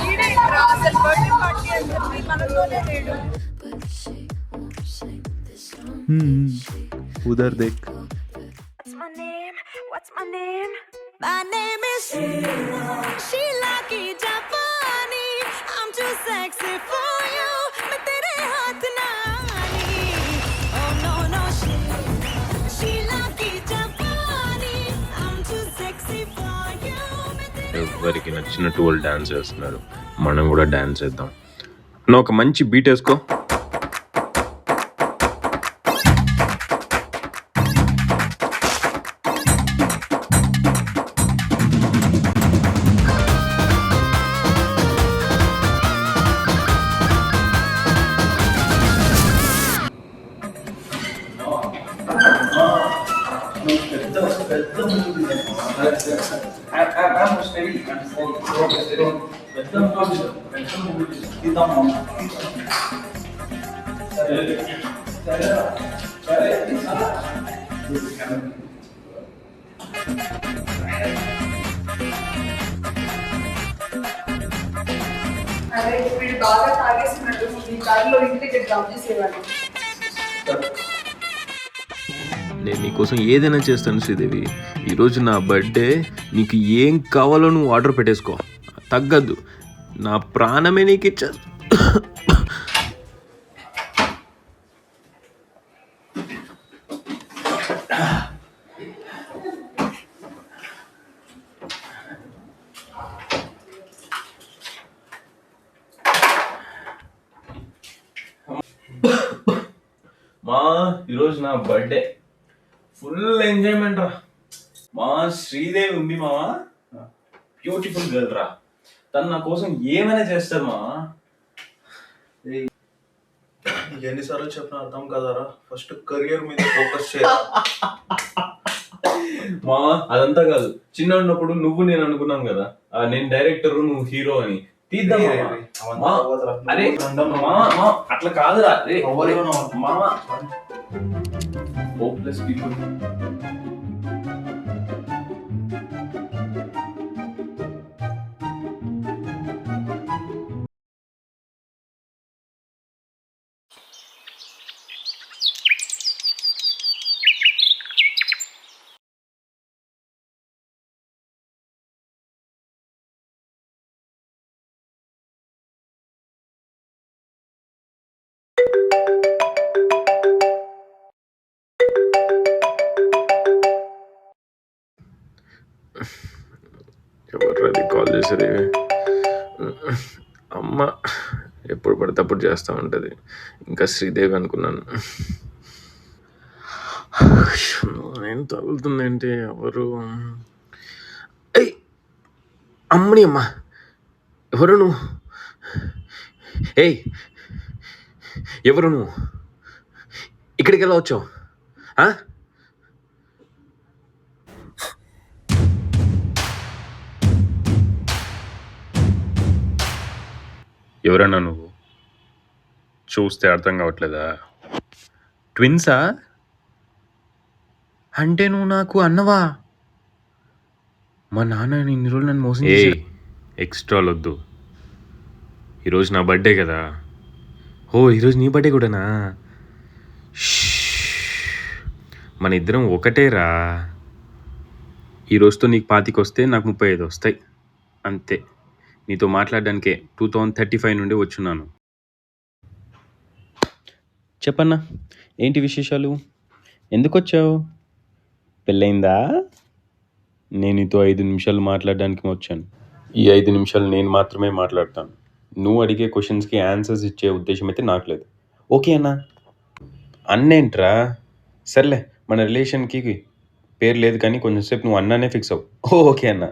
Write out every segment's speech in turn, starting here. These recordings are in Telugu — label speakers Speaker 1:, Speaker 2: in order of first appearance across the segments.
Speaker 1: వీడేంట్రా అసలు బర్త్డే పార్టీ అని చెప్పి మనతోనే లేడు.
Speaker 2: उधर देख.
Speaker 1: What's my name? What's my name? My name is Sheila की जापानी. I'm too sexy for you. मैं तेरे हाथ ना आनी. Oh no no Sheila की जापानी. I'm too sexy for you.
Speaker 3: ఎవరికి నచ్చినట్టు వాళ్ళు డాన్స్ చేస్తున్నారు, మనం కూడా డాన్స్ చేద్దాం. నువ్వు ఒక మంచి బీట్ వేసుకో.
Speaker 1: అరే వీడు బాగా తాగేసినట్టు ఈ కారులో ఇంటికి డ్రాప్ చేసేవాడు.
Speaker 3: నేను నీకోసం ఏదైనా చేస్తాను శ్రీదేవి. ఈరోజు నా బర్త్డే, నీకు ఏం కావాలో నువ్వు ఆర్డర్ పెట్టేసుకో, తగ్గద్దు. నా ప్రాణమే నీకు ఇచ్చా. మా ఈరోజు నా బర్త్డే, ఫుల్ ఎంజాయ్మెంట్ రా. మా శ్రీదేవి ఉంది మా, బ్యూటిఫుల్ గర్ల్ రా. తను నా కోసం ఏమైనా చేస్తారు మా.
Speaker 2: ఎన్నిసార్లు చెప్పిన అర్థం కదరా, ఫస్ట్ కెరియర్ మీద ఫోకస్ చేయాలి.
Speaker 3: మా అదంతా కాదు, చిన్న ఉన్నప్పుడు నువ్వు నేను అనుకున్నాను కదా, నేను డైరెక్టర్ నువ్వు హీరో అని. తీద్దాం మా. అరే మా అట్లా కాదురా. అరే మామా, హోప్లెస్ పీపుల్. ఎవరు అది కాల్ చేసేది? అమ్మ ఎప్పుడు పడితే అప్పుడు చేస్తూ ఉంటుంది. ఇంకా శ్రీదేవి అనుకున్నాను. నేను తగులుతుందేంటి? ఎవరు? ఏయ్ అమ్మని అమ్మ, ఎవరు నువ్వు? ఏయ్ ఎవరు నువ్వు? ఇక్కడికి ఎలా వచ్చావు? ఎవరన్నా నువ్వు? చూస్తే అర్థం కావట్లేదా? ట్విన్సా? అంటే నువ్వు నాకు అన్నవా? మా నాన్న ఇన్ని రోజులు నన్ను మోసం చేసి. ఎక్స్ట్రాలు వద్దు, ఈరోజు నా బర్త్డే కదా. ఓ ఈరోజు నీ బర్త్డే కూడానా? మన ఇద్దరం ఒకటేరా. ఈరోజుతో నీకు 25 వస్తే నాకు 35 వస్తాయి అంతే. నీతో మాట్లాడడానికే 2035 నుండి వచ్చున్నాను. చెప్పన్నా, ఏంటి విశేషాలు? ఎందుకు వచ్చావు? పెళ్ళయిందా? నేను నీతో 5 నిమిషాలు మాట్లాడడానికి వచ్చాను. ఈ 5 నిమిషాలు నేను మాత్రమే మాట్లాడతాను. నువ్వు అడిగే క్వశ్చన్స్కి ఆన్సర్స్ ఇచ్చే ఉద్దేశం అయితే నాకు లేదు. ఓకే అన్నా? అన్నేంట్రా? సర్లే, మన రిలేషన్కి పేరు లేదు కానీ కొంచెంసేపు నువ్వు అన్నానే ఫిక్స్ అవ్వు. ఓకే అన్నా.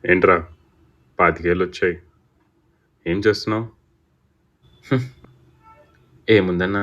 Speaker 3: ఏంట్రా 25 ఏళ్ళు వచ్చాయి, ఏం చేస్తున్నావు? ఏముందన్నా,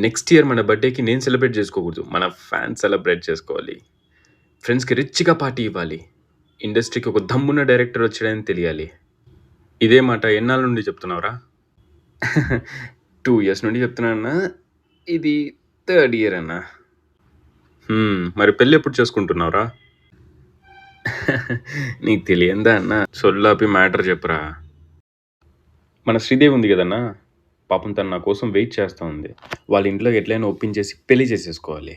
Speaker 3: నెక్స్ట్ ఇయర్ మన బర్త్డేకి నేను సెలబ్రేట్ చేసుకోకూడదు, మన ఫ్యాన్స్ సెలబ్రేట్ చేసుకోవాలి. ఫ్రెండ్స్కి రిచ్గా పార్టీ ఇవ్వాలి. ఇండస్ట్రీకి ఒక దమ్మున్న డైరెక్టర్ వచ్చాడని తెలియాలి. ఇదే మాట ఎన్నాళ్ళ నుండి చెప్తున్నావురా? 2 years నుండి చెప్తున్నా అన్నా. ఇది 3rd year అన్నా. మరి పెళ్ళి ఎప్పుడు చేసుకుంటున్నావురా? నీకు తెలియందా అన్న? సొల్లాపి మ్యాటర్ చెప్పురా. మన శ్రీదేవి ఉంది కదన్నా, పాపం తను నా కోసం వెయిట్ చేస్తూ ఉంది. వాళ్ళ ఇంట్లో ఎట్లయినా ఒప్పించేసి పెళ్లి చేసేసుకోవాలి.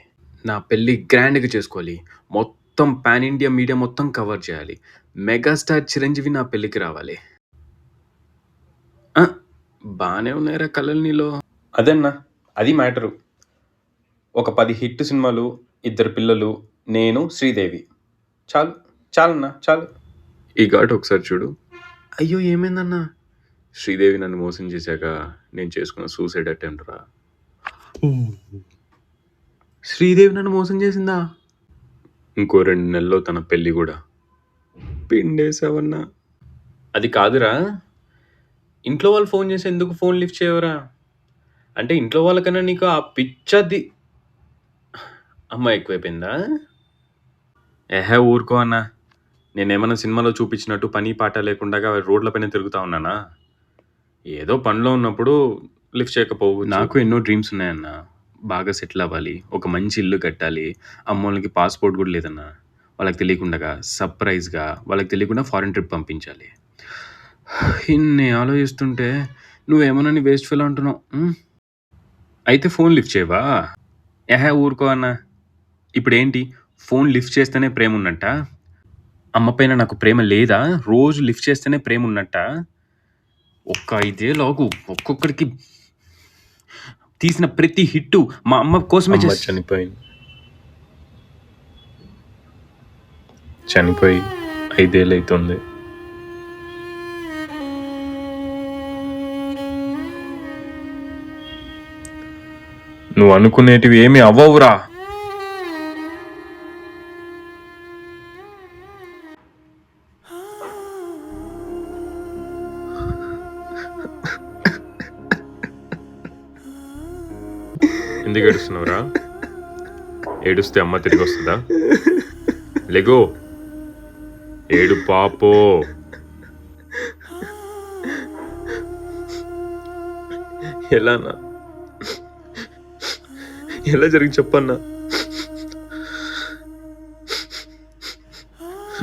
Speaker 3: నా పెళ్ళి గ్రాండ్గా చేసుకోవాలి. మొత్తం పాన్ ఇండియా మీడియా మొత్తం కవర్ చేయాలి. మెగాస్టార్ చిరంజీవి నా పెళ్ళికి రావాలి. బాగానే ఉన్నాయిరా కళలు నీలో. అదన్నా, అది మ్యాటరు. ఒక 10 హిట్ సినిమాలు, 2 పిల్లలు, నేను, శ్రీదేవి. చాలు చాలన్నా, చాలు. ఈ ఘాట్ ఒకసారి చూడు. అయ్యో ఏమైందన్నా? శ్రీదేవి నన్ను మోసం చేశాక నేను చేసుకున్న సూసైడ్ అటెంప్ట్ రా. శ్రీదేవి నన్ను మోసం చేసిందా? ఇంకో 2 నెలల్లో తన పెళ్ళి కూడా. పిండేసావన్నా. అది కాదురా, ఇంట్లో వాళ్ళు ఫోన్ చేసి ఎందుకు ఫోన్ లిఫ్ట్ చేయవరా? అంటే ఇంట్లో వాళ్ళకన్నా నీకు ఆ పిచ్చది అమ్మ ఎక్కువైపోయిందా? ఊరుకో అన్నా. నేనేమన్నా సినిమాలో చూపించినట్టు పని పాట లేకుండా రోడ్లపైన తిరుగుతా ఉన్నానా? ఏదో పనిలో ఉన్నప్పుడు లిఫ్ట్ చేయకపోవు. నాకు ఎన్నో డ్రీమ్స్ ఉన్నాయన్నా. బాగా సెటిల్ అవ్వాలి, ఒక మంచి ఇల్లు కట్టాలి, అమ్మోళ్ళకి పాస్పోర్ట్ కూడా లేదన్నా, వాళ్ళకి తెలియకుండా సర్ప్రైజ్గా, వాళ్ళకి తెలియకుండా ఫారెన్ ట్రిప్ పంపించాలి. ఇన్ని ఆలోచిస్తుంటే నువ్వేమన్నా నీ వేస్ట్ ఫెలో అంటున్నావు. అయితే ఫోన్ లిఫ్ట్ చేయవా? ఊరుకో అన్నా. ఇప్పుడేంటి, ఫోన్ లిఫ్ట్ చేస్తేనే ప్రేమ ఉన్నట్ట? అమ్మ పైన నాకు ప్రేమ లేదా? రోజు లిఫ్ట్ చేస్తేనే ప్రేమ ఉన్నట్ట? ఒక్క 5 ఏళ్ళు ఒక్కొక్కడికి తీసిన ప్రతి హిట్టు మా అమ్మ కోసమే చనిపోయి 5 ఏళ్ళు అవుతుంది. నువ్వు అనుకునేటివి ఏమి అవ్వవురా. ఎందుకు ఏడుస్తున్నావురా? ఏడుస్తే అమ్మ తిరిగి వస్తుందా? లెగో, ఏడు పాపో. ఎలానా? ఎలా జరిగి చెప్పన్నా?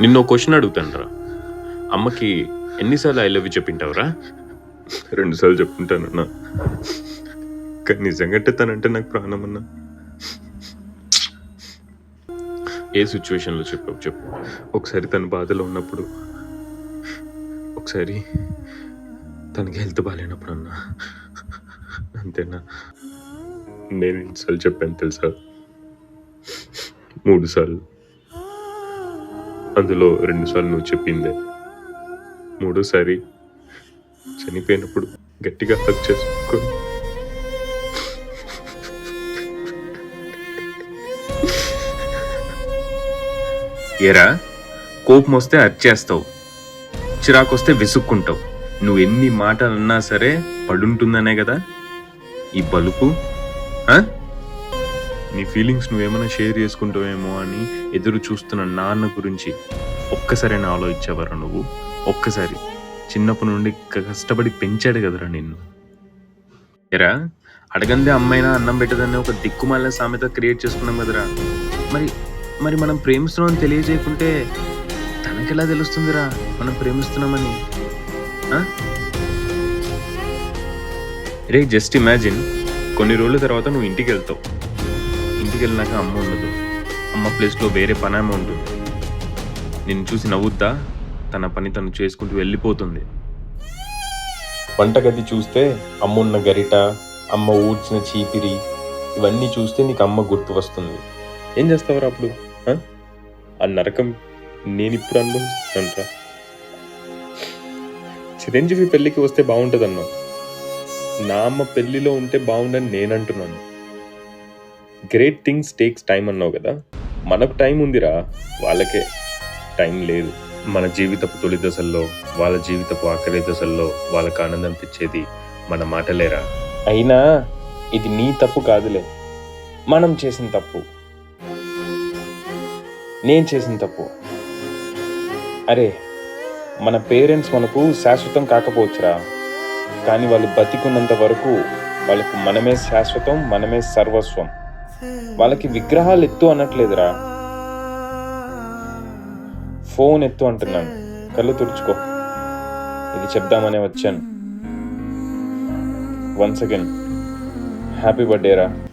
Speaker 3: నిన్న క్వశ్చన్ అడుగుతాను రా. అమ్మకి ఎన్నిసార్లు ఐ లవ్ యూ చెప్పింటావురా? 2 సార్లు చెప్పుంటానన్నా. కానీ నిజంగా తనంటే నాకు ప్రాణం అన్నా. ఏ సిచ్యువేషన్లో చెప్పు. ఒకసారి తన బాధలో ఉన్నప్పుడు, ఒకసారి తనకి హెల్త్ బాగాలేనప్పుడు అన్నా. అంతేనా? నేను ఎన్నిసార్లు చెప్పాను తెలుసా? 3 సార్లు. అందులో 2 సార్లు నువ్వు చెప్పిందే. 3సారి చనిపోయినప్పుడు గట్టిగా హగ్ చేసుకో. ఏరా, కోపం వస్తే అరిచేస్తావు, చిరాకు వస్తే విసుక్కుంటావు. నువ్వు ఎన్ని మాటలు అన్నా సరే పడుంటుందనే కదా ఈ బలుపు. నీ ఫీలింగ్స్ నువ్వేమైనా షేర్ చేసుకుంటావేమో అని ఎదురు చూస్తున్న నాన్న గురించి ఒక్కసారైనా ఆలోచించేవారా నువ్వు? ఒక్కసారి. చిన్నప్పటి నుండి కష్టపడి పెంచాడు కదరా నిన్ను. ఏరా, అడగందే అమ్మైనా అన్నం పెట్టదని ఒక దిక్కుమాలిన సామెత క్రియేట్ చేసుకున్నాం కదరా. మరి మనం ప్రేమిస్తున్నామని తెలియజేయకుంటే తనకెలా తెలుస్తుందిరా మనం ప్రేమిస్తున్నామని? రే, జస్ట్ ఇమాజిన్, కొన్ని రోజుల తర్వాత నువ్వు ఇంటికి వెళ్తావు. ఇంటికి వెళ్ళినాక అమ్మ ఉండదు. అమ్మ ప్లేస్లో వేరే పనామ ఉంటుంది. నిన్ను చూసి నవ్వుద్దా? తన పని తను చేసుకుంటూ వెళ్ళిపోతుంది. వంటగది చూస్తే అమ్మ ఉన్న గరిట, అమ్మ ఊడ్చిన చీపిరి, ఇవన్నీ చూస్తే నీకు అమ్మ గుర్తు వస్తుంది. ఏం చేస్తావురా అప్పుడు? ఆ నరకం నేను ఇప్పుడు అనుభవిస్తానంటరా. చిరంజీవి పెళ్ళికి వస్తే బాగుంటుందన్నావు. నా అమ్మ పెళ్ళిలో ఉంటే బాగుండని నేను అంటున్నాను. గ్రేట్ థింగ్స్ టేక్స్ టైం అన్నావు కదా. మనకు టైం ఉందిరా, వాళ్ళకే టైం లేదు. మన జీవితపు తొలి దశల్లో, వాళ్ళ జీవితపు ఆఖరి దశల్లో వాళ్ళకి ఆనందం తెచ్చేది మన మాటలేరా. అయినా ఇది నీ తప్పు కాదులే, మనం చేసిన తప్పు, నేను చేసిన తప్పు. అరే, మన పేరెంట్స్ మనకు శాశ్వతం కాకపోవచ్చురా, కానీ వాళ్ళు బతికున్నంత వరకు వాళ్ళకు మనమే శాశ్వతం, మనమే సర్వస్వం. వాళ్ళకి విగ్రహాలు ఎత్తు అనట్లేదురా, ఫోన్ ఎత్తు అంటున్నాను. కళ్ళు తుడుచుకో. ఇది చెప్దామనే వచ్చాను. వన్స్ అగైన్ హ్యాపీ బర్త్డే రా.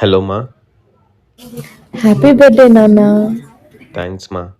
Speaker 3: హలో మా.
Speaker 4: హ్యాపీ బర్త్డే నాన్న.
Speaker 3: థ్యాంక్స్ మా.